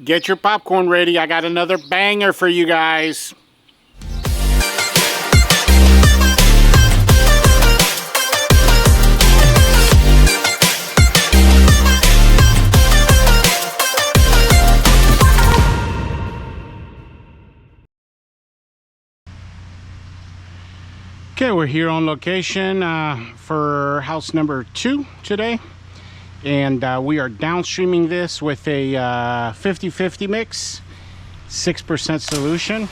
Get your popcorn ready. I got another banger for you guys. Okay, we're here on location for house number 2 today. And we are downstreaming this with a 50-50 mix, 6% solution.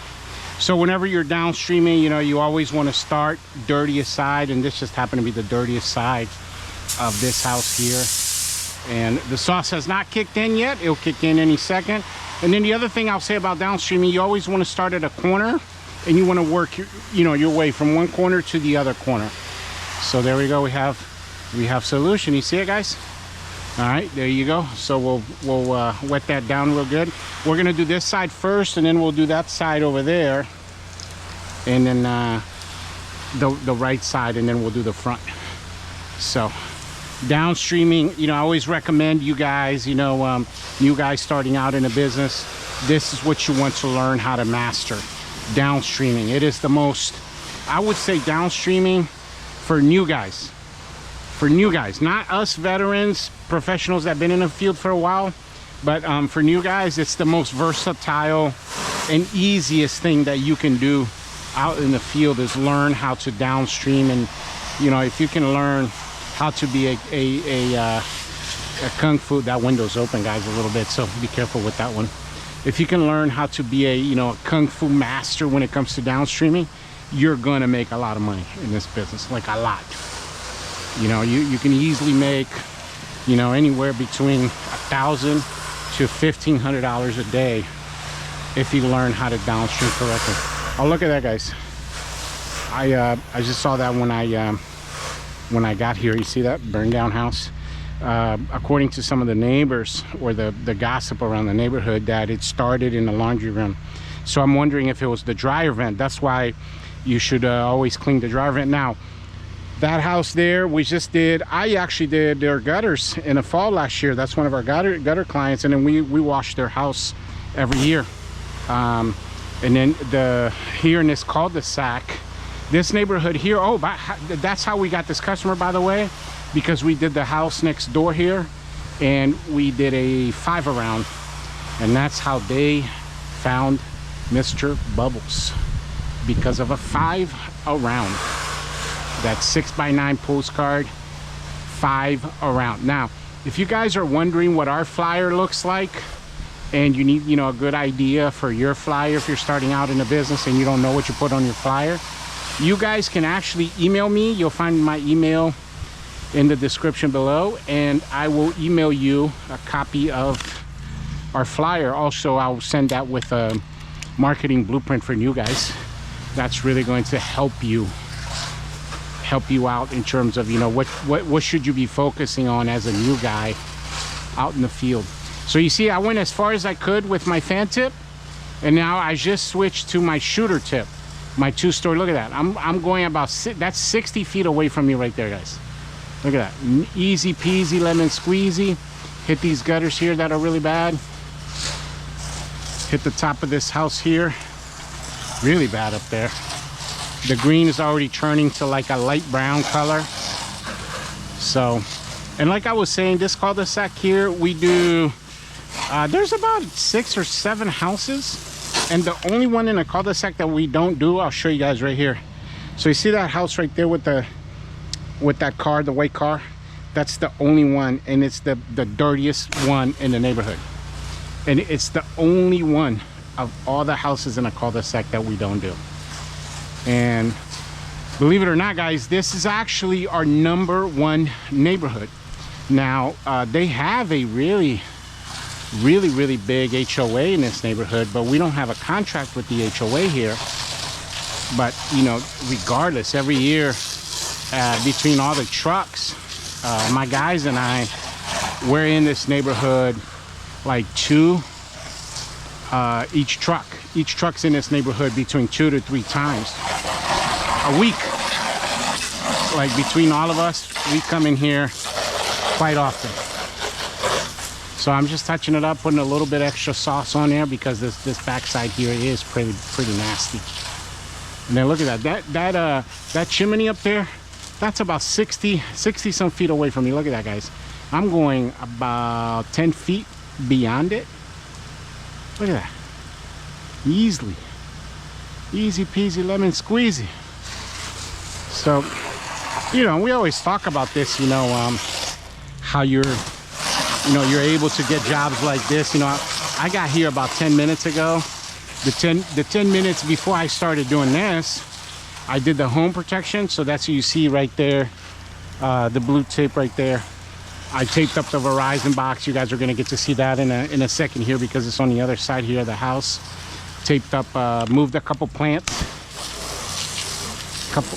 So whenever you're downstreaming, you know, you always want to start dirtiest side, and this just happened to be the dirtiest side of this house here. And the sauce has not kicked in yet. It'll kick in any second. And then the other thing I'll say about downstreaming, you always want to start at a corner, and you want to work your way from one corner to the other corner. So there we go. We have solution. You see it, guys? All right, there you go. So we'll wet that down real good. We're gonna do this side first, and then we'll do that side over there, and then the right side, and then we'll do the front. So downstreaming, you know, I always recommend you guys, you know, new guys starting out in a business, this is what you want to learn how to master. Downstreaming, it is the most, I would say, downstreaming for new guys. For new guys, not us veterans, professionals that have been in the field for a while, but for new guys, it's the most versatile and easiest thing that you can do out in the field is learn how to downstream. And you know, if you can learn how to be a kung fu, that window's open, guys, a little bit, so be careful with that one. If you can learn how to be a kung fu master when it comes to downstreaming, you're gonna make a lot of money in this business, like a lot. You know, you can easily make, you know, anywhere between $1,000 to $1,500 a day if you learn how to downstream correctly. Oh, look at that, guys. I just saw that when I got here. You see that burned down house? According to some of the neighbors or the gossip around the neighborhood, that it started in the laundry room. So I'm wondering if it was the dryer vent. That's why you should always clean the dryer vent. Now, that house there, I actually did their gutters in the fall last year. That's one of our gutter clients, and then we wash their house every year. And then here in this cul-de-sac, this neighborhood here, that's how we got this customer, by the way, because we did the house next door here, and we did a 5-around, and that's how they found Mr. Bubbles, because of a 5-around. That 6x9 postcard, 5-around. Now, if you guys are wondering what our flyer looks like, and you need, you know, a good idea for your flyer if you're starting out in a business and you don't know what you put on your flyer, you guys can actually email me. You'll find my email in the description below, and I will email you a copy of our flyer. Also, I'll send that with a marketing blueprint for you guys. That's really going to help you out in terms of, you know, what should you be focusing on as a new guy out in the field. So you see, I went as far as I could with my fan tip, and now I just switched to my shooter tip, my 2-story. Look at that. I'm going about that's 60 feet away from me right there, guys. Look at that. Easy peasy lemon squeezy. Hit these gutters here that are really bad. Hit the top of this house here, really bad up there. The green is already turning to like a light brown color. So, and like I was saying, this cul-de-sac here, we do, there's about 6 or 7 houses, and the only one in a cul-de-sac that we don't do, I'll show you guys right here. So you see that house right there with that car, the white car? That's the only one, and it's the dirtiest one in the neighborhood. And it's the only one of all the houses in a cul-de-sac that we don't do. And believe it or not, guys, this is actually our #1 neighborhood. Now, they have a really big HOA in this neighborhood, but we don't have a contract with the HOA here. But, you know, regardless, every year, between all the trucks, my guys and I, we're in this neighborhood like 2 each truck. Each truck's in this neighborhood between 2 to 3 times a week. Like between all of us, we come in here quite often. So I'm just touching it up, putting a little bit extra sauce on there because this backside here is pretty nasty. And then look at that chimney up there. That's about 60 some feet away from me. Look at that, guys. I'm going about 10 feet beyond it. Look at that. Easy peasy lemon squeezy. So, you know, we always talk about this, you know, how you're able to get jobs like this. You know, I got here about 10 minutes ago. The 10 minutes before I started doing this, I did the home protection. So that's what you see right there, the blue tape right there. I taped up the Verizon box. You guys are gonna get to see that in a second here because it's on the other side here of the house. Taped up, moved a couple plants,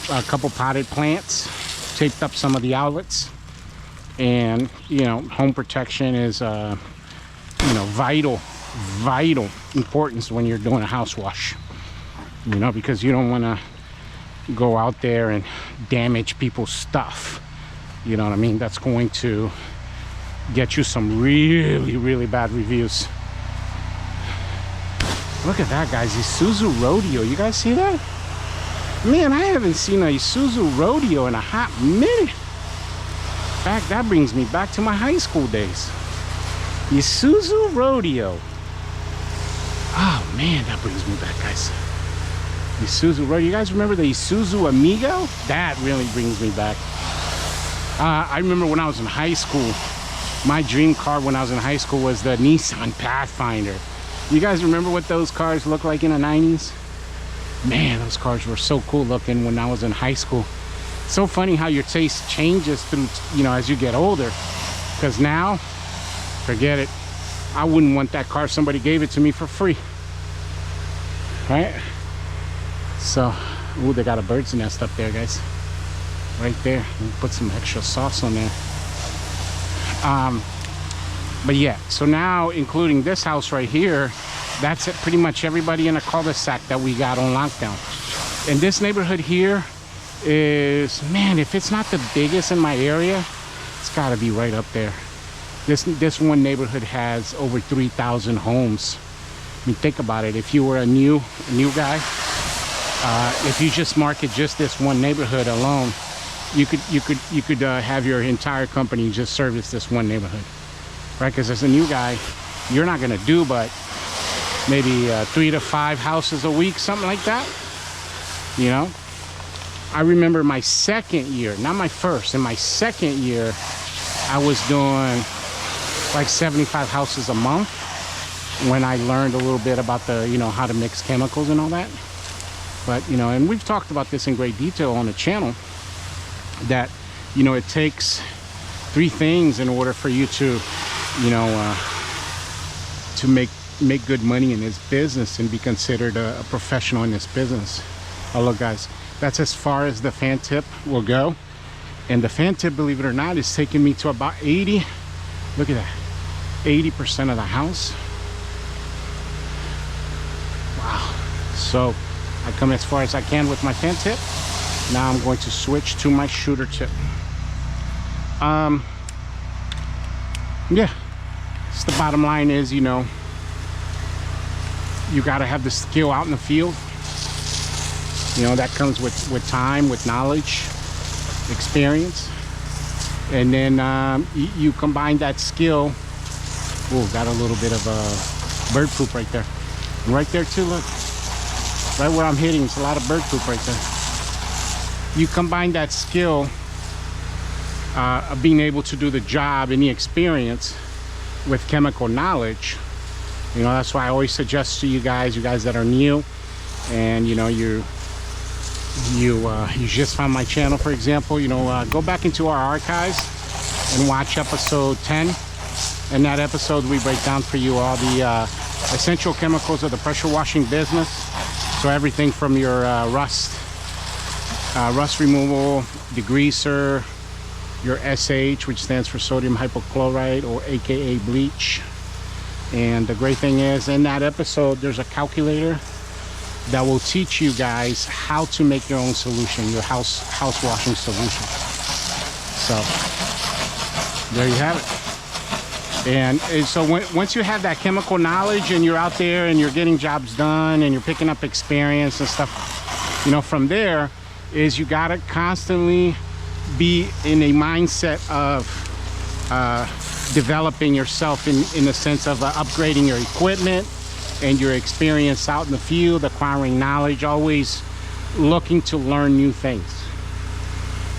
a couple potted plants, taped up some of the outlets. And you know, home protection is you know, vital importance when you're doing a house wash, you know, because you don't want to go out there and damage people's stuff, you know what I mean? That's going to get you some really bad reviews. Look at that, guys. Isuzu Rodeo, you guys see that? Man, I haven't seen a Isuzu Rodeo in a hot minute. That brings me back to my high school days. Isuzu Rodeo. Oh man, that brings me back, guys. Isuzu Rodeo. You guys remember the Isuzu Amigo? That really brings me back. I remember when I was in high school, my dream car when I was in high school was the Nissan Pathfinder. You guys remember what those cars looked like in the 90s? Man, those cars were so cool looking when I was in high school. So funny how your taste changes through, you know, as you get older. Because now, forget it. I wouldn't want that car if somebody gave it to me for free. Right? So, ooh, they got a bird's nest up there, guys. Right there. Put some extra sauce on there. But yeah, so now including this house right here, that's it, pretty much everybody in a cul-de-sac that we got on lockdown. And this neighborhood here is, man, if it's not the biggest in my area, it's got to be right up there. This one neighborhood has over 3,000 homes. I mean, think about it. If you were a new guy, if you just market just this one neighborhood alone, you could have your entire company just service this one neighborhood, right? Because as a new guy, you're not gonna do but maybe 3 to 5 houses a week, something like that. You know, I remember my second year, not my first, in my second year, I was doing like 75 houses a month when I learned a little bit about the, you know, how to mix chemicals and all that. But, you know, and we've talked about this in great detail on the channel, that, you know, it takes 3 things in order for you to, you know, to make good money in this business and be considered a professional in this business. Oh, look, guys, that's as far as the fan tip will go. And the fan tip, believe it or not, is taking me to about 80. Look at that, 80% of the house. Wow. So I come as far as I can with my fan tip. Now I'm going to switch to my shooter tip. Yeah, so the bottom line is, you know, you got to have the skill out in the field. You know, that comes with time, with knowledge, experience. And then you combine that skill. Oh, got a little bit of bird poop right there. And right there too, look. Right where I'm hitting, it's a lot of bird poop right there. You combine that skill of being able to do the job and the experience with chemical knowledge. You know, that's why I always suggest to you guys that are new, and you know, you just found my channel, for example, you know, go back into our archives and watch episode 10. In that episode, we break down for you all the essential chemicals of the pressure washing business. So everything from your rust removal, degreaser, your SH, which stands for sodium hypochlorite, or AKA bleach. And the great thing is, in that episode, there's a calculator that will teach you guys how to make your own solution, your house washing solution. So there you have it. And so once you have that chemical knowledge and you're out there and you're getting jobs done and you're picking up experience and stuff, you know, from there is you got to constantly be in a mindset of developing yourself in the sense of upgrading your equipment and your experience out in the field, acquiring knowledge, always looking to learn new things.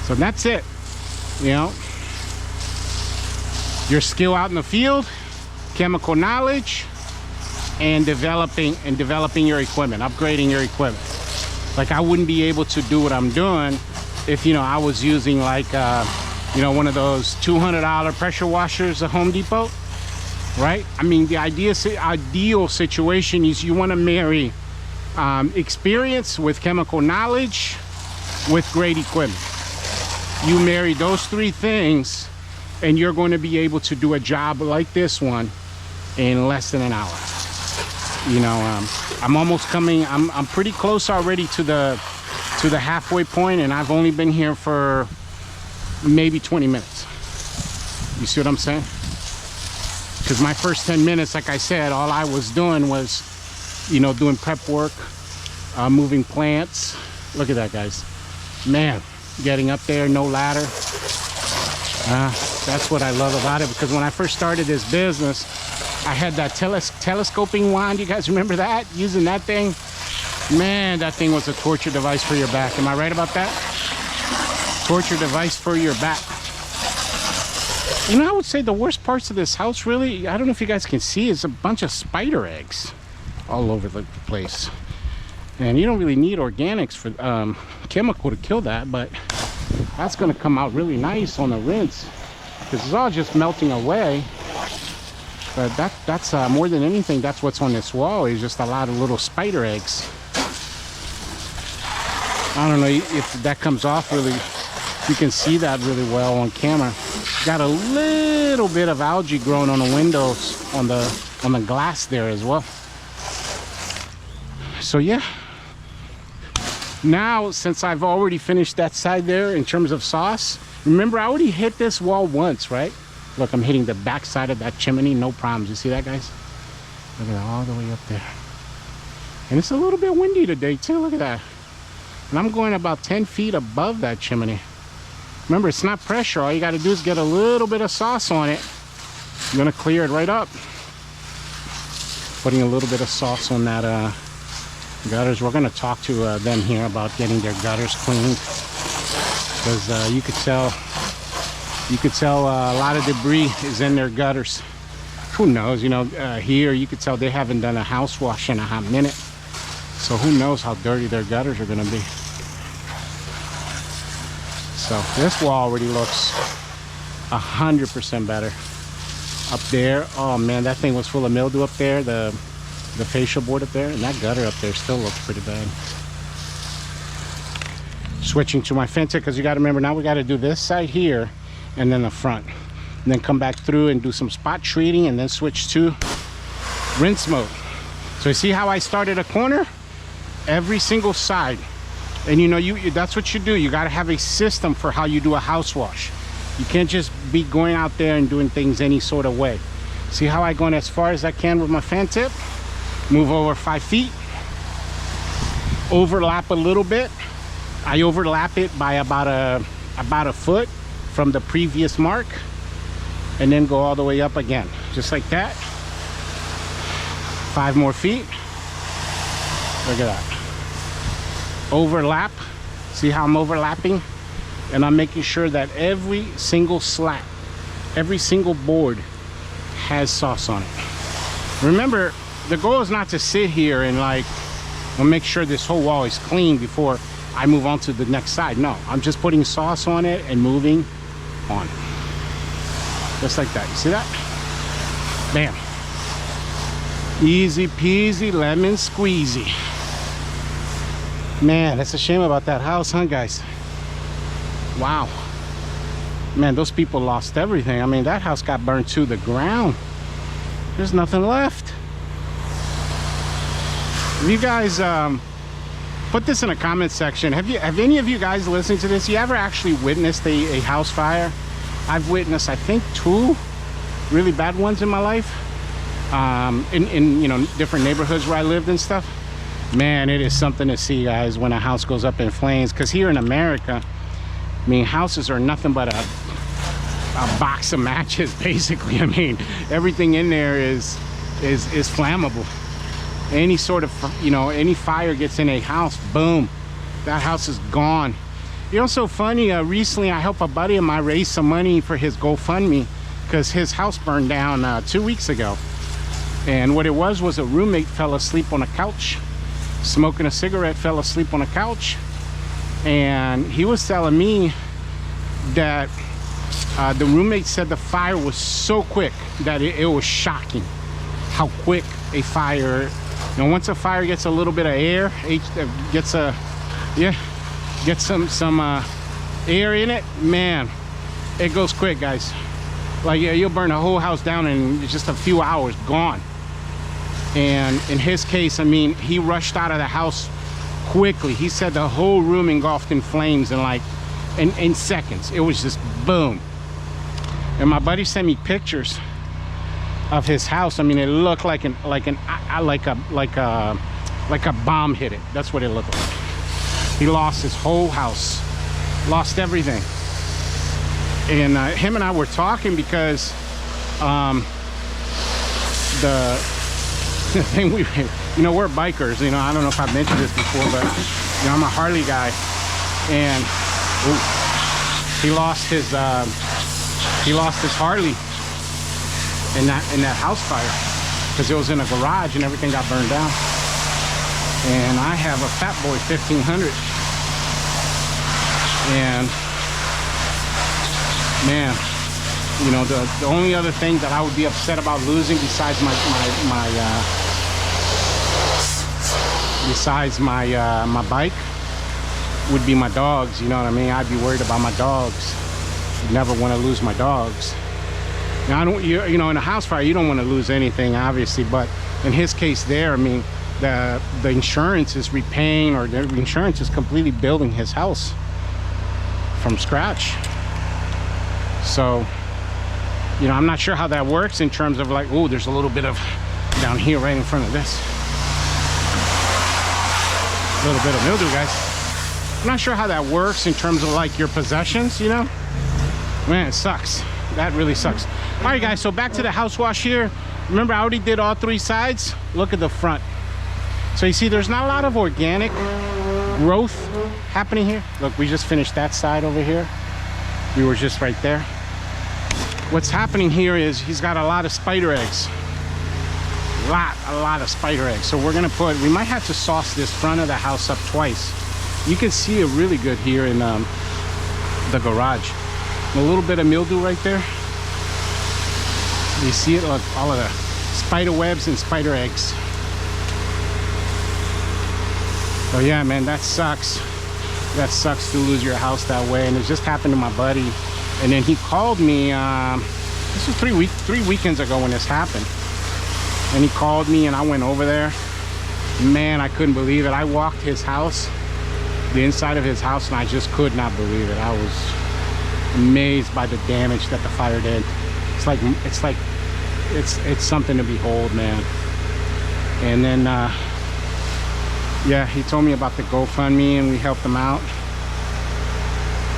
So that's it, you know. Your skill out in the field, chemical knowledge, and developing your equipment, upgrading your equipment. Like, I wouldn't be able to do what I'm doing if, you know, I was using like you know, one of those $200 pressure washers at Home Depot, right? I mean, the ideal situation is you want to marry experience with chemical knowledge with great equipment. You marry those three things and you're going to be able to do a job like this one in less than an hour. You know, I'm almost coming, I'm pretty close already to the halfway point, and I've only been here for maybe 20 minutes. You see what I'm saying? Because my first 10 minutes, like I said, all I was doing was, you know, doing prep work, moving plants. Look at that, guys. Man, getting up there, no ladder. That's what I love about it, because when I first started this business, I had that telescoping wand. You guys remember that? Using that thing? Man, that thing was a torture device for your back. Am I right about that? Torture device for your back. You know, I would say the worst parts of this house, really, I don't know if you guys can see, is a bunch of spider eggs all over the place. And you don't really need organics for chemical to kill that, but that's going to come out really nice on the rinse, because it's all just melting away. But that's more than anything, that's what's on this wall, is just a lot of little spider eggs. I don't know if that comes off really, you can see that really well on camera. Got a little bit of algae growing on the windows, on the glass there as well. So yeah, now since I've already finished that side there in terms of sauce, remember I already hit this wall once, right? Look, I'm hitting the back side of that chimney, no problems. You see that, guys? Look at that, all the way up there. And it's a little bit windy today too, look at that. And I'm going about 10 feet above that chimney. Remember, it's not pressure. All you got to do is get a little bit of sauce on it. You're going to clear it right up. Putting a little bit of sauce on that gutters. We're going to talk to them here about getting their gutters cleaned. Because you could tell a lot of debris is in their gutters. Who knows, you know, here you could tell they haven't done a house wash in a hot minute. So who knows how dirty their gutters are going to be. So this wall already looks 100% better. Up there, oh man, that thing was full of mildew up there, the facial board up there, and that gutter up there still looks pretty bad. Switching to my fence, because you got to remember, now we got to do this side here and then the front, and then come back through and do some spot treating, and then switch to rinse mode. So you see how I started a corner? Every single side. And you know, that's what you do. You got to have a system for how you do a house wash. You can't just be going out there and doing things any sort of way. See how I go as far as I can with my fan tip? Move over 5 feet. Overlap a little bit. I overlap it by about a foot from the previous mark, and then go all the way up again, just like that. 5 more feet. Look at that. Overlap. See how I'm overlapping? And I'm making sure that every single slat, every single board has sauce on it. Remember, the goal is not to sit here and like, I'll make sure this whole wall is clean before I move on to the next side. No, I'm just putting sauce on it and moving on. Just like that. You see that? Bam. Easy peasy lemon squeezy. Man, that's a shame about that house, huh, guys? Wow. Man, those people lost everything. I mean, that house got burned to the ground. There's nothing left. If you guys put this in a comment section, have any of you guys listening to this, you ever actually witnessed a house fire? I've witnessed, I think, 2 really bad ones in my life, in you know, different neighborhoods where I lived and stuff. Man, it is something to see, guys, when a house goes up in flames. Because here in America, I mean, houses are nothing but a box of matches, basically. I mean, everything in there is flammable. Any sort of, you know, any fire gets in a house, boom, that house is gone. You know, so funny, recently I helped a buddy of mine raise some money for his GoFundMe because his house burned down 2 weeks ago. And what it was a roommate fell asleep on a couch, smoking a cigarette, fell asleep on a couch. And he was telling me that the roommate said the fire was so quick that it was shocking how quick a fire, you know, once a fire gets a little bit of air, gets some air in it, man, it goes quick, guys. Like, yeah, you'll burn a whole house down in just a few hours, gone. And in his case, I mean, he rushed out of the house quickly. He said the whole room engulfed in flames in like in seconds. It was just boom. And my buddy sent me pictures of his house. I mean, it looked like a bomb hit it. That's what it looked like. He lost his whole house, lost everything. And him and I were talking because the thing we, you know, we're bikers. You know, I don't know if I've mentioned this before, but you know, I'm a Harley guy, and he lost his Harley in that house fire because it was in a garage and everything got burned down. And I have a Fat Boy 1500, and man, you know, the only other thing that I would be upset about losing besides my bike would be my dogs. You know what I mean? I'd be worried about my dogs. I'd never want to lose my dogs. Now, I don't, you know, in a house fire, you don't want to lose anything, obviously, but in his case there, I mean, the insurance is repaying, or the insurance is completely building his house from scratch. So, you know, I'm not sure how that works in terms of like, oh, there's a little bit of down here right in front of this. A little bit of mildew, guys. I'm not sure how that works in terms of like your possessions, you know? Man, it sucks. That really sucks. All right, guys, so back to the house wash here. Remember, I already did all 3 sides. Look at the front. So you see, there's not a lot of organic growth happening here. Look, we just finished that side over here. We were just right there. What's happening here is he's got a lot of spider eggs. A lot of spider eggs. So we're gonna we might have to sauce this front of the house up twice. You can see it really good here in the garage. A little bit of mildew right there. You see it? Look, all of the spider webs and spider eggs. So yeah, man, that sucks. That sucks to lose your house that way. And it just happened to my buddy. And then he called me, this was 3 weekends ago when this happened. And he called me and I went over there. Man, I couldn't believe it. I walked his house, the inside of his house, and I just could not believe it. I was amazed by the damage that the fire did. It's something to behold, man. And then, yeah, he told me about the GoFundMe and we helped him out.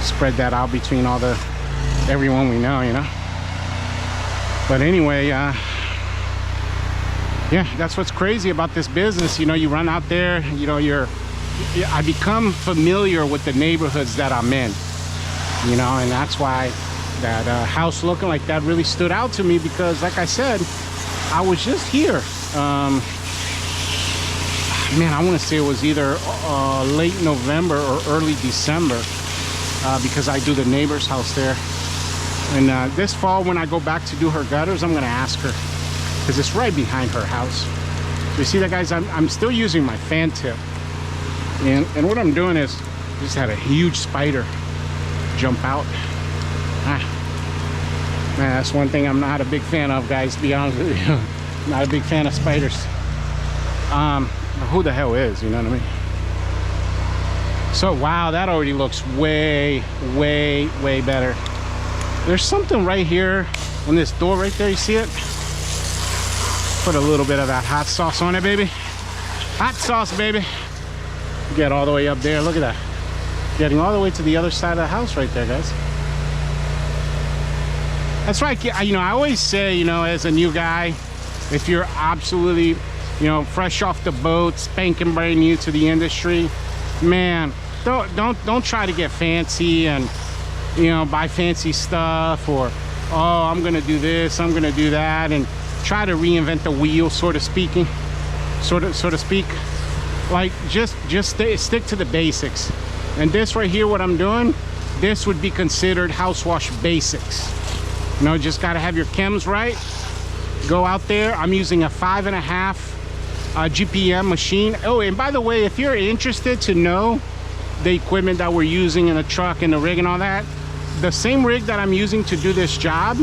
Spread that out between everyone we know, you know. But anyway, yeah, that's what's crazy about this business. You know, you run out there, you know, I become familiar with the neighborhoods that I'm in, you know, and that's why that house looking like that really stood out to me, because like I said, I was just here. Man, I want to say it was either late November or early December, because I do the neighbor's house there. And this fall, when I go back to do her gutters, I'm going to ask her, because it's right behind her house. You see that, guys? I'm still using my fan tip. And what I'm doing is, just had a huge spider jump out. Man, that's one thing I'm not a big fan of, guys, to be honest with you. Not a big fan of spiders. Who the hell is, you know what I mean? So, wow, that already looks way, way, way better. There's something right here on this door right there. You see it? Put a little bit of that hot sauce on it, baby. Hot sauce, baby. Get all the way up there. Look at that. Getting all the way to the other side of the house right there, guys. That's right. You know, I always say, you know, as a new guy, if you're absolutely, you know, fresh off the boat, spanking brand new to the industry, man, don't try to get fancy and, you know, buy fancy stuff, or, oh, I'm gonna do this, I'm gonna do that, and try to reinvent the wheel, so to speak. Like, just stick to the basics. And this right here, what I'm doing, this would be considered house wash basics. You know, just gotta have your chems right. Go out there. I'm using a 5.5 GPM machine. Oh, and by the way, if you're interested to know the equipment that we're using in the truck and the rig and all that, the same rig that I'm using to do this job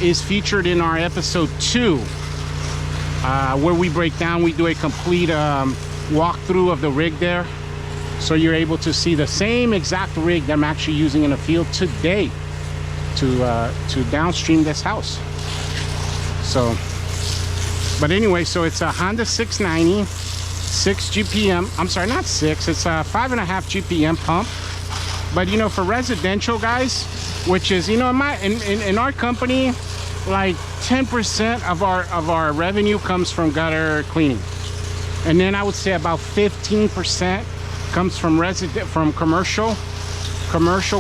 is featured in our episode 2, where we break down, we do a complete walkthrough of the rig there, so you're able to see the same exact rig that I'm actually using in the field today to downstream this house. So, but anyway, so it's a Honda 690, 6 GPM. I'm sorry, not 6. It's a 5.5 GPM pump. But you know, for residential, guys, which is, you know, in our company, like 10% of our revenue comes from gutter cleaning, and then I would say about 15% comes from commercial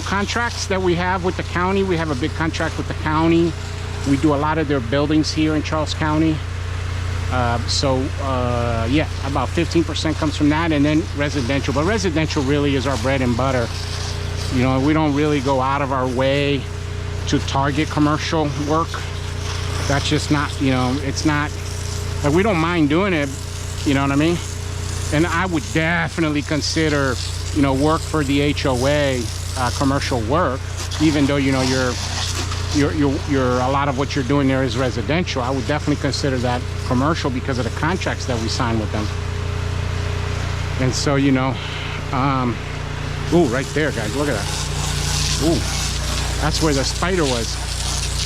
contracts that we have with the county. We have a big contract with the county. We do a lot of their buildings here in Charles County. Yeah, about 15% comes from that, and then residential. But residential really is our bread and butter. You know, we don't really go out of our way to target commercial work. That's just not, you know, it's not, like, we don't mind doing it, you know what I mean? And I would definitely consider, you know, work for the HOA, commercial work, even though, you know, you're a lot of what you're doing there is residential. I would definitely consider that commercial because of the contracts that we sign with them. And so, you know, ooh, right there, guys, look at that. Ooh, that's where the spider was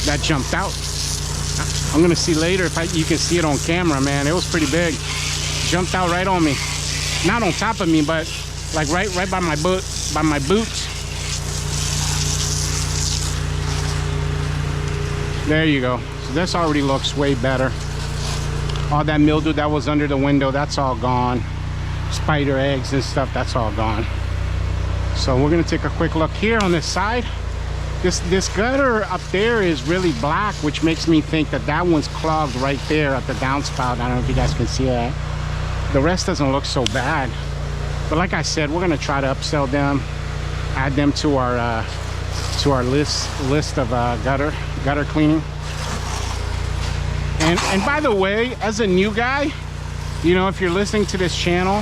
that jumped out. I'm gonna see later if you can see it on camera, man. It was pretty big. Jumped out right on me. Not on top of me, but like right by my boot. There you go. So this already looks way better. All that mildew that was under the window, that's all gone. Spider eggs and stuff, that's all gone. So we're gonna take a quick look here on this side. This gutter up there is really black, which makes me think that that one's clogged right there at the downspout. I don't know if you guys can see that. The rest doesn't look so bad. But like I said, we're gonna try to upsell them, add them to our list of gutter cleaning. And by the way, as a new guy, you know, if you're listening to this channel,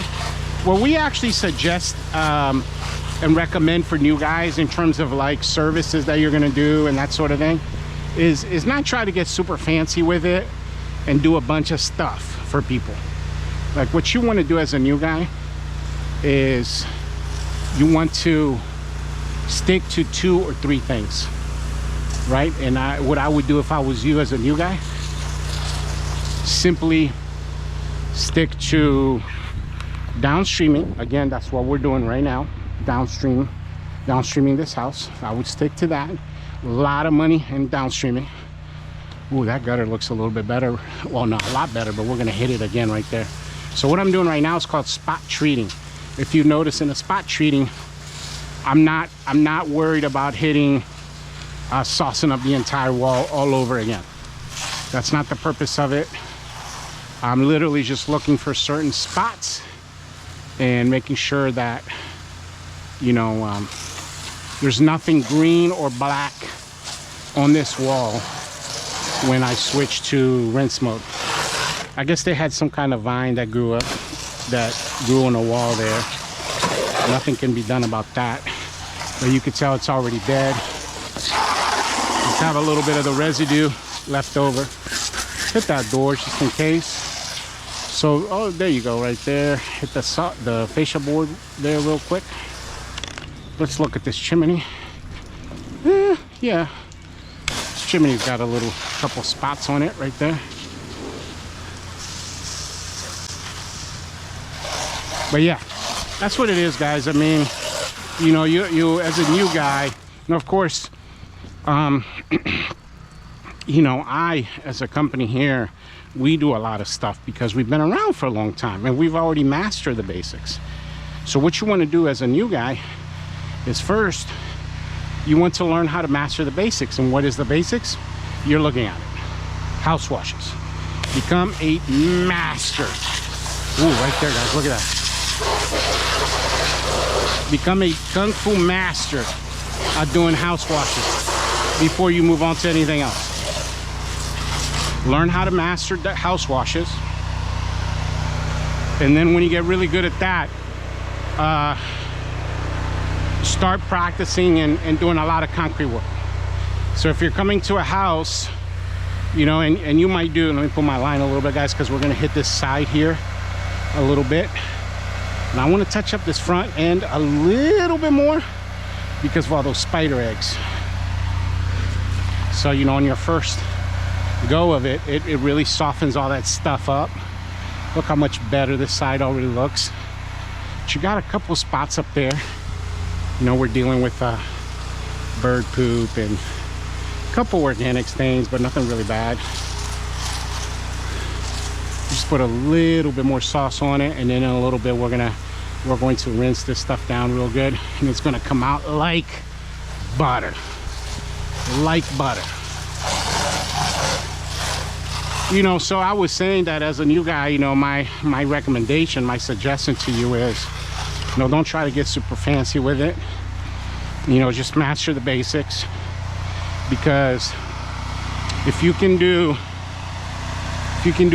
what we actually suggest and recommend for new guys in terms of like services that you're gonna do and that sort of thing is not try to get super fancy with it and do a bunch of stuff for people. Like, what you want to do as a new guy is you want to stick to 2 or 3 things, right? And what I would do if I was you as a new guy, simply stick to downstreaming. Again, that's what we're doing right now, downstreaming this house. I would stick to that. A lot of money in downstreaming. Ooh, that gutter looks a little bit better. Well, not a lot better, but we're gonna hit it again right there. So what I'm doing right now is called spot treating. If you notice, in the spot treating, I'm not worried about hitting saucing up the entire wall all over again. That's not the purpose of it. I'm literally just looking for certain spots and making sure that, you know, there's nothing green or black on this wall when I switch to rinse mode. I guess they had some kind of vine that grew up, that grew on the wall there. Nothing can be done about that. But you can tell it's already dead. Just have a little bit of the residue left over. Hit that door just in case. So, oh, there you go, right there. Hit the fascia board there real quick. Let's look at this chimney. Yeah, this Chimney's got a little couple spots on it right there. But yeah, that's what it is, guys. I mean, you know, you as a new guy, and of course, you know, I as a company here, we do a lot of stuff because we've been around for a long time and we've already mastered the basics. So what you want to do as a new guy is first, you want to learn how to master the basics. And what is the basics? You're looking at it. House washes. Become a master. Ooh, right there, guys. Look at that. Become a Kung Fu master at doing house washes before you move on to anything else. Learn how to master the house washes. And then when you get really good at that, start practicing and doing a lot of concrete work. So if you're coming to a house, you know, and you might do, let me pull my line a little bit, guys, because we're going to hit this side here a little bit. And I want to touch up this front end a little bit more because of all those spider eggs. So, you know, on your first go of it, it really softens all that stuff up. Look how much better this side already looks. But you got a couple spots up there. You know, we're dealing with bird poop and a couple organic stains, but nothing really bad. Just put a little bit more sauce on it, and then in a little bit we're going to rinse this stuff down real good, and it's going to come out like butter. Like butter. You know, so I was saying that as a new guy, you know, my recommendation, my suggestion to you is, you know, don't try to get super fancy with it. You know, just master the basics. Because if you can do,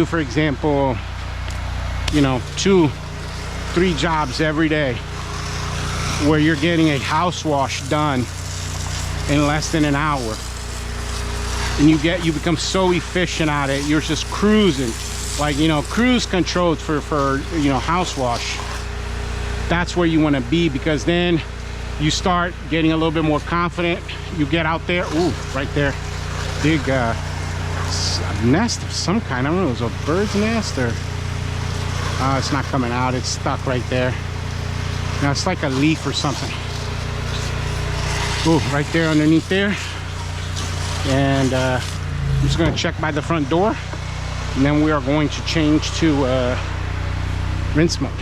for example, you know, 2-3 jobs every day where you're getting a house wash done in less than an hour, and you become so efficient at it, you're just cruising, like, you know, cruise control for you know, house wash. That's where you want to be, because then you start getting a little bit more confident. You get out there. Ooh, right there, big a nest of some kind. I don't know, it was a bird's nest, or it's not coming out, it's stuck right there. Now it's like a leaf or something. Ooh, right there underneath there. And I'm just going to check by the front door, and then we are going to change to rinse mode.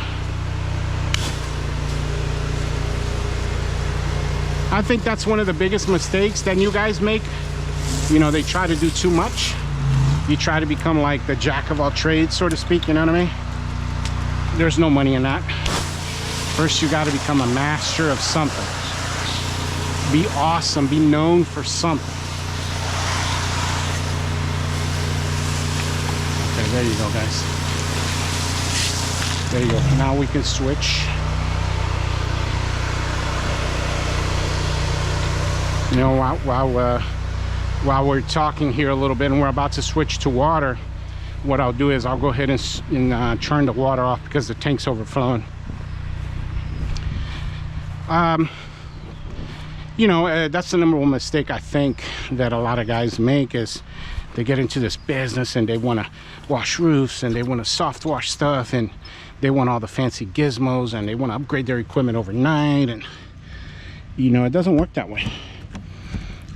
I think that's one of the biggest mistakes that new guys make. You know, they try to do too much. You try to become like the jack of all trades, so to speak, you know what I mean? There's no money in that. First, you got to become a master of something. Be awesome, be known for something. Okay, there you go, guys. There you go. Now we can switch. You know, while we're talking here a little bit and we're about to switch to water, what I'll do is I'll go ahead and turn the water off because the tank's overflowing. You know, that's the number one mistake I think that a lot of guys make, is they get into this business and they want to wash roofs and they want to soft wash stuff and they want all the fancy gizmos and they want to upgrade their equipment overnight, and you know, it doesn't work that way.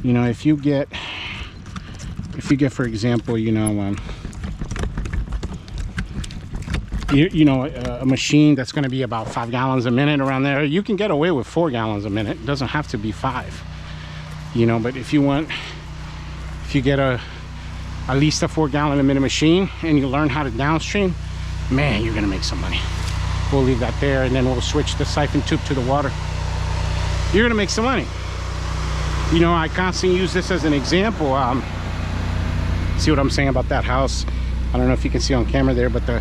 You know, if you get for example, you know, a machine that's going to be about 5 gallons a minute around there, you can get away with 4 gallons a minute. It doesn't have to be 5, you know. But if you get at least a 4 gallon a minute machine and you learn how to downstream, man, you're gonna make some money. We'll leave that there, and then we'll switch the siphon tube to the water. You're gonna make some money. You know, I constantly use this as an example. See what I'm saying about that house? I don't know if you can see on camera there, but the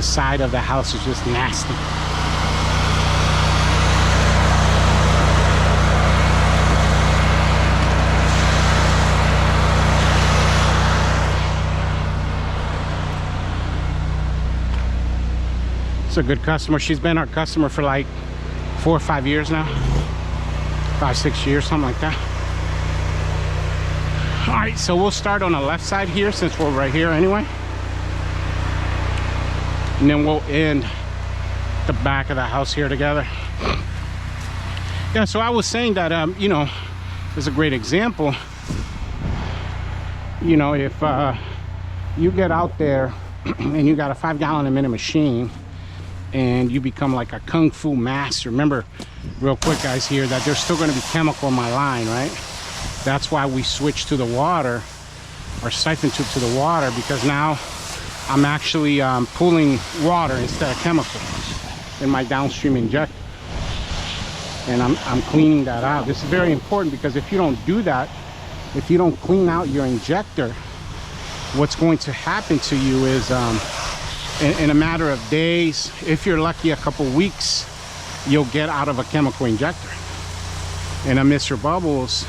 side of the house is just nasty. It's a good customer. She's been our customer for like 4 or 5 years now. 5, 6 years, something like that. All right, so we'll start on the left side here since we're right here anyway. And then we'll end the back of the house here together. Yeah, so I was saying that, you know, this is a great example. You know, if you get out there and you got a 5-gallon-a-minute machine and you become like a kung fu master. Remember, real quick guys here, that there's still going to be chemical in my line, right? That's why we switched to the water, or siphon tube to the water, because now I'm actually pulling water instead of chemical in my downstream injector. And I'm cleaning that out. This is very important, because if you don't do that, if you don't clean out your injector, what's going to happen to you is in a matter of days, if you're lucky a couple weeks, you'll get out of a chemical injector. And Mr. Bubbles,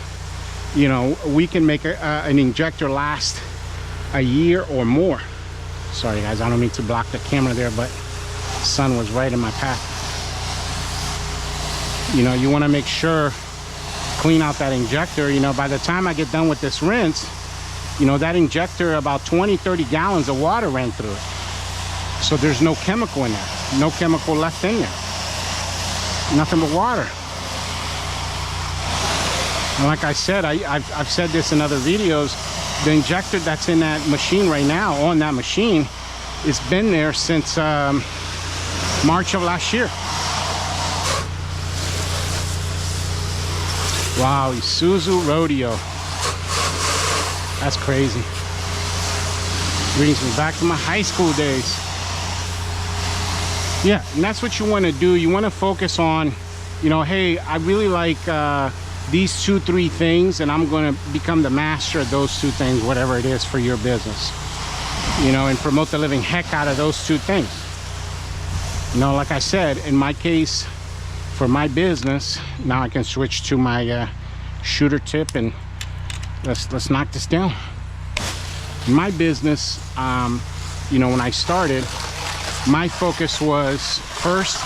you know, we can make an injector last a year or more. Sorry guys, I don't mean to block the camera there, but the sun was right in my path. You know, you want to make sure, clean out that injector. You know, by the time I get done with this rinse, you know, that injector, about 20-30 gallons of water ran through it. So there's no chemical in there, no chemical left in there, nothing but water. And like I said, I've said this in other videos, the injector that's in that machine right now, on that machine, it's been there since March of last year. Wow, Isuzu Rodeo. That's crazy. Brings me back to my high school days. Yeah, and that's what you want to do. You want to focus on, you know, hey, I really like these 2-3 things, and I'm going to become the master of those 2 things, whatever it is for your business. You know, and promote the living heck out of those 2 things. You know, like I said, in my case, for my business, now I can switch to my shooter tip, and let's knock this down. In my business, you know, when I started, my focus was, first,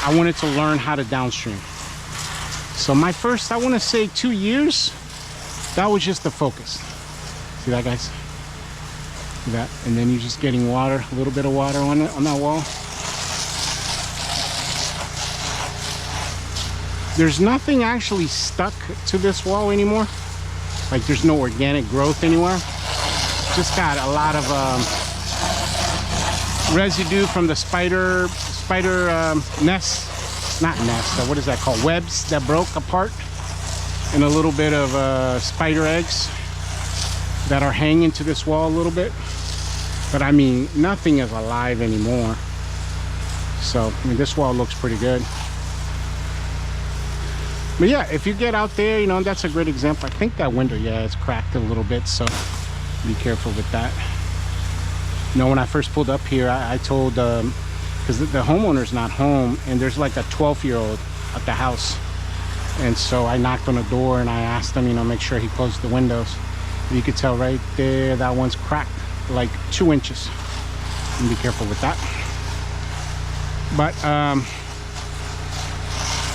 I wanted to learn how to downstream. So my first, I want to say 2 years, that was just the focus. See that, guys? See that? And then you're just getting water, a little bit of water on it, on that wall. There's nothing actually stuck to this wall anymore. Like, there's no organic growth anywhere. Just got a lot of residue from the spider nest, not nest, what is that called, webs that broke apart, and a little bit of spider eggs that are hanging to this wall a little bit. But I mean, nothing is alive anymore. So I mean, this wall looks pretty good. But yeah, if you get out there, you know, that's a great example. I think that window, yeah, it's cracked a little bit, so be careful with that. You know, when I first pulled up here, I told, because the homeowner's not home, and there's like a 12-year-old at the house. And so I knocked on the door and I asked him, you know, make sure he closed the windows. You could tell right there, that one's cracked like 2 inches. And be careful with that. But,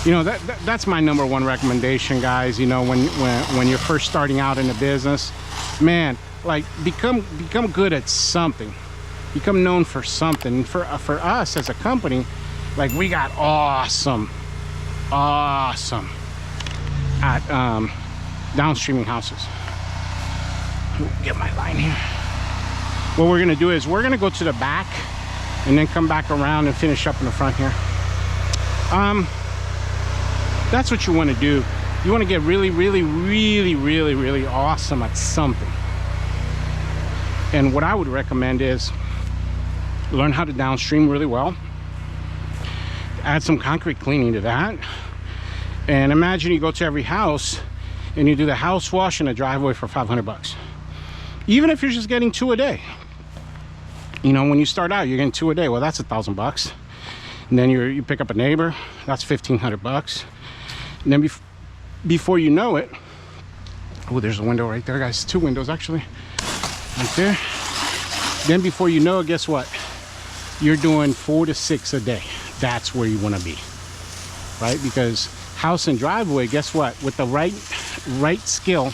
you know, that's my #1 recommendation, guys. You know, when you're first starting out in the business, man, like become good at something, become known for something. And for us as a company, like, we got awesome at downstreaming houses. Get my line here. What we're gonna do is we're gonna go to the back and then come back around and finish up in the front here. That's what you want to do. You want to get really awesome at something. And what I would recommend is learn how to downstream really well. Add some concrete cleaning to that. And imagine you go to every house and you do the house wash and a driveway for 500 bucks. Even if you're just getting 2 a day. You know, when you start out, you're getting 2 a day. Well, that's $1,000 bucks. And then you pick up a neighbor, that's 1,500 bucks. And then before you know it, oh, there's a window right there, guys. 2 windows actually, right there. Then before you know it, guess what? You're doing 4 to 6 a day. That's where you want to be, right? Because house and driveway, guess what? With the right skill,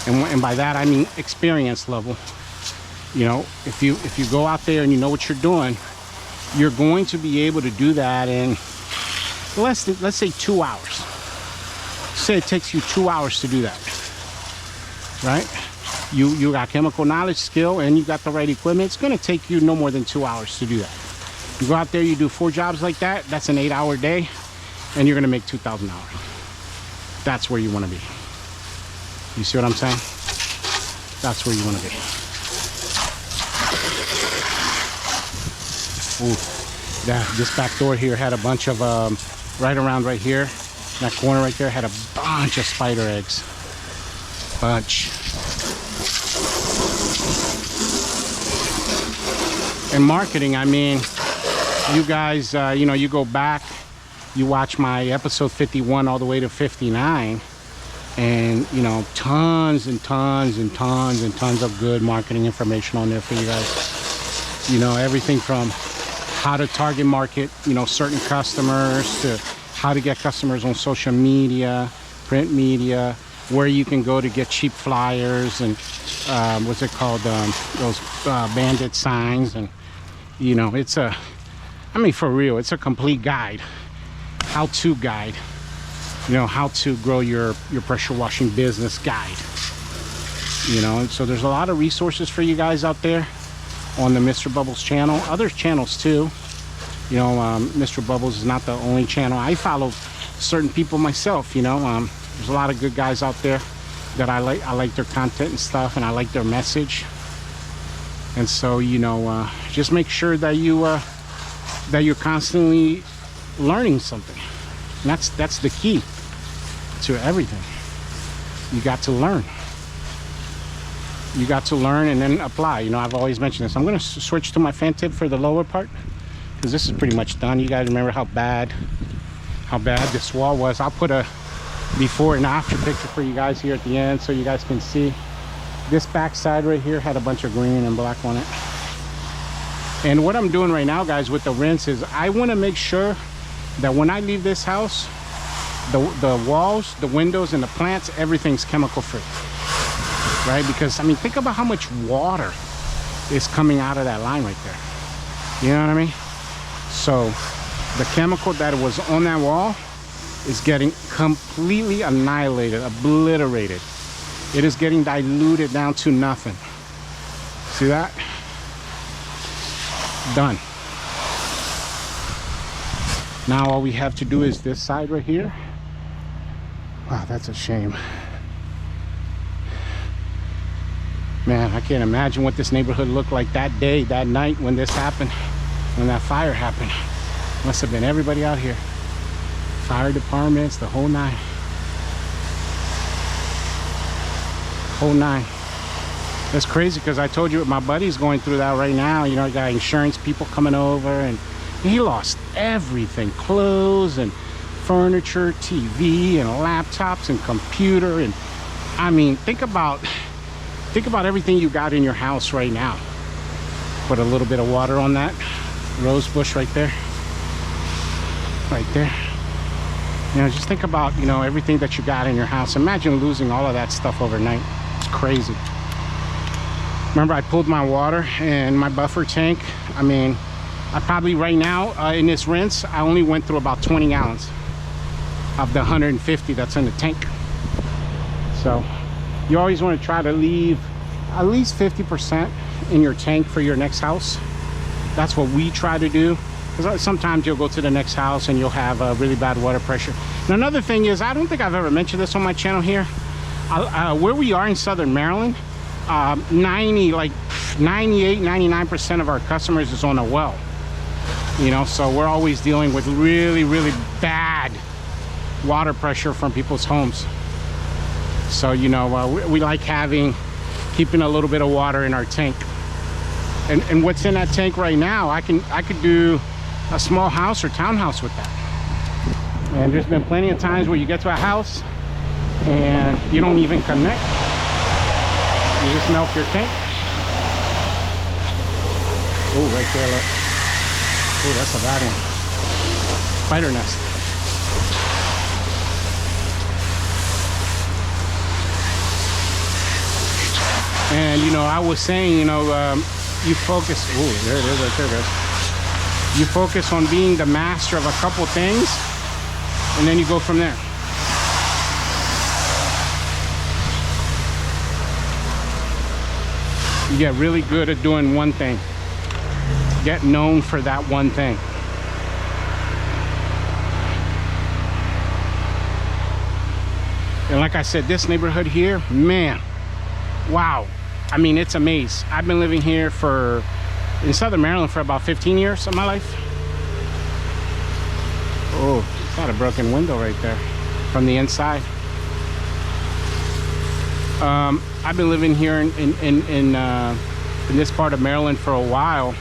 And by that I mean experience level. You know, if you go out there and you know what you're doing, you're going to be able to do that in let's say 2 hours. Say it takes you 2 hours to do that, right? You got chemical knowledge, skill, and you got the right equipment. It's going to take you no more than 2 hours to do that. You go out there, you do 4 jobs like that. That's an 8-hour day, and you're going to make $2,000. That's where you want to be. You see what I'm saying? That's where you want to be. Ooh, yeah, this back door here had a bunch of right around right here, that corner right there had a bunch of spider eggs. Bunch. In marketing, I mean, you guys, you know, you go back, you watch my episode 51 all the way to 59, and you know, tons and tons and tons and tons of good marketing information on there for you guys. You know, everything from how to target market, you know, certain customers, to how to get customers on social media, print media, where you can go to get cheap flyers and what's it called, those bandit signs. And you know, it's a, I mean, for real, it's a complete guide, how-to guide, you know, how to grow your pressure washing business guide. You know, and so there's a lot of resources for you guys out there on the Mr. Bubbles channel, other channels too. You know, Mr. Bubbles is not the only channel. I follow certain people myself, you know. There's a lot of good guys out there that I like their content and stuff, and I like their message. And so, you know, just make sure that you're constantly learning something. And that's the key to everything. You got to learn. You got to learn and then apply. You know, I've always mentioned this. I'm going to switch to my fan tip for the lower part, because this is pretty much done. You guys remember how bad this wall was. I'll put a before and after picture for you guys here at the end, so you guys can see. This back side right here had a bunch of green and black on it. And what I'm doing right now, guys, with the rinse is I want to make sure that when I leave this house, the walls, the windows, and the plants, everything's chemical free. Right? Because I mean, think about how much water is coming out of that line right there. You know what I mean? So the chemical that was on that wall is getting completely annihilated, obliterated. It is getting diluted down to nothing. See that? Done. Now all we have to do is this side right here. Wow, that's a shame. Man, I can't imagine what this neighborhood looked like that day, that night when this happened, when that fire happened. Must have been everybody out here. Fire departments, the whole nine. Whole nine. That's crazy, because I told you my buddy's going through that right now. You know, I got insurance people coming over, and he lost everything. Clothes and furniture, TV and laptops and computer. And I mean, think about everything you got in your house right now. Put a little bit of water on that rose bush right there. Right there. You know, just think about, you know, everything that you got in your house. Imagine losing all of that stuff overnight. It's crazy. Remember, I pulled my water and my buffer tank. I mean, I probably right now in this rinse, I only went through about 20 gallons of the 150 that's in the tank. So you always want to try to leave at least 50% in your tank for your next house. That's what we try to do. Because sometimes you'll go to the next house and you'll have really bad water pressure. And another thing is, I don't think I've ever mentioned this on my channel here. Where we are in Southern Maryland, 98, 99% of our customers is on a well. You know, so we're always dealing with really, really bad water pressure from people's homes. So, you know, we like keeping a little bit of water in our tank. And what's in that tank right now, I could do a small house or townhouse with that. And there's been plenty of times where you get to a house and you don't even connect. You just milk your tank. Oh, right there, look. Oh, that's a bad one. Spider nest. And you know, I was saying, you know, you focus, oh, there it is right there, guys. You focus on being the master of a couple things, and then you go from there. You get really good at doing one thing. Get known for that one thing. And like I said, this neighborhood here, man, wow. I mean, it's a maze. I've been living here in Southern Maryland for about 15 years of my life. Oh, got a broken window right there from the inside. I've been living here in this part of Maryland for a while.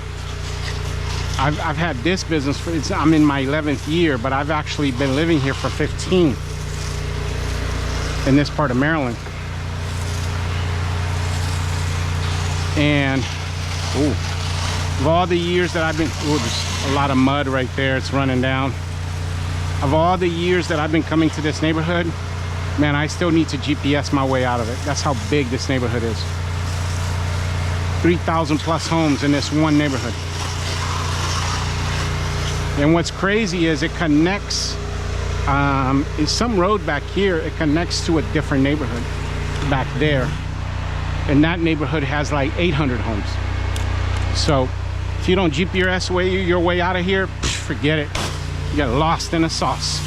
I've had this business I'm in my 11th year, but I've actually been living here for 15 in this part of Maryland. And of all the years that I've been, there's a lot of mud right there, it's running down. Of all the years that I've been coming to this neighborhood, man, I still need to GPS my way out of it. That's how big this neighborhood is. 3,000 plus homes in this one neighborhood. And what's crazy is it connects, is some road back here, it connects to a different neighborhood back there. And that neighborhood has like 800 homes. So if you don't GPS your way out of here, forget it. You get lost in the sauce.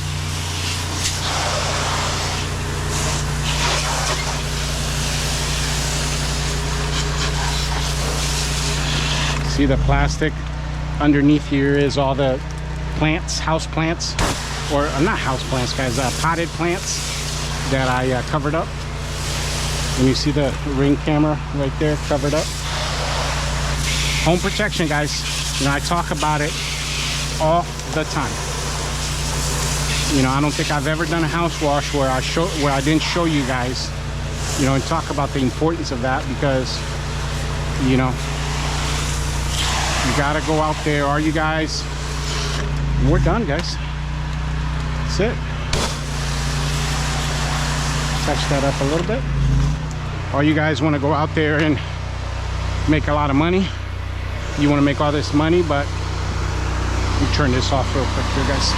See the plastic underneath here is all the plants, house plants, or not house plants, guys, potted plants that I covered up. And you see the Ring camera right there covered up. Home protection, guys. You know, I talk about it all the time. You know, I don't think I've ever done a house wash where I didn't show you guys, you know, and talk about the importance of that, because, you know, you gotta go out there. Are you guys? We're done, guys. That's it. Touch that up a little bit. Or you guys want to go out there and make a lot of money. You want to make all this money, but let me turn this off real quick here, guys.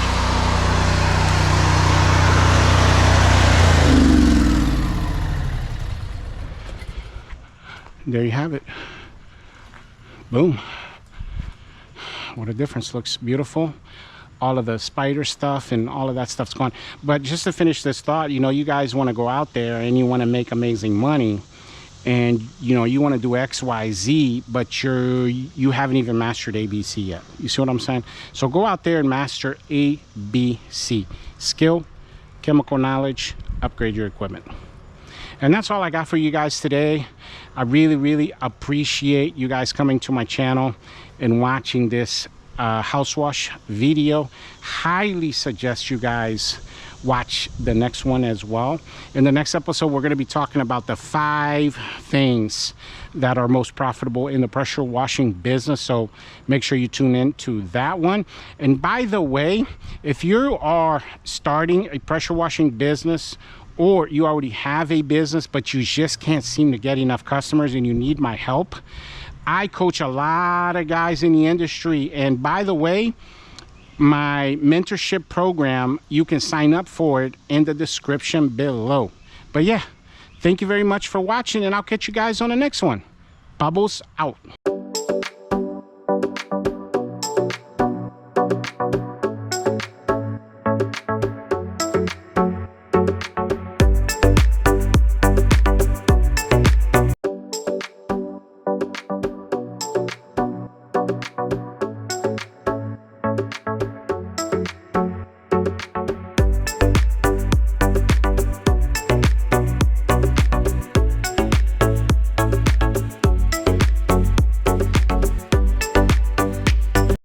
There you have it. Boom. What a difference. Looks beautiful. All of the spider stuff and all of that stuff's gone. But just to finish this thought, you know, you guys want to go out there and you want to make amazing money, and you know, you want to do XYZ, but you haven't even mastered ABC yet. You see what I'm saying? So go out there and master ABC. Skill, chemical knowledge, upgrade your equipment. And that's all I got for you guys today. I really appreciate you guys coming to my channel and watching this house wash video. Highly suggest you guys watch the next one as well. In the next episode, we're going to be talking about the 5 things that are most profitable in the pressure washing business. So make sure you tune in to that one. And by the way, if you are starting a pressure washing business, or you already have a business but you just can't seem to get enough customers and you need my help, I coach a lot of guys in the industry. And by the way, my mentorship program, you can sign up for it in the description below. But yeah, thank you very much for watching, and I'll catch you guys on the next one. Bubbles out.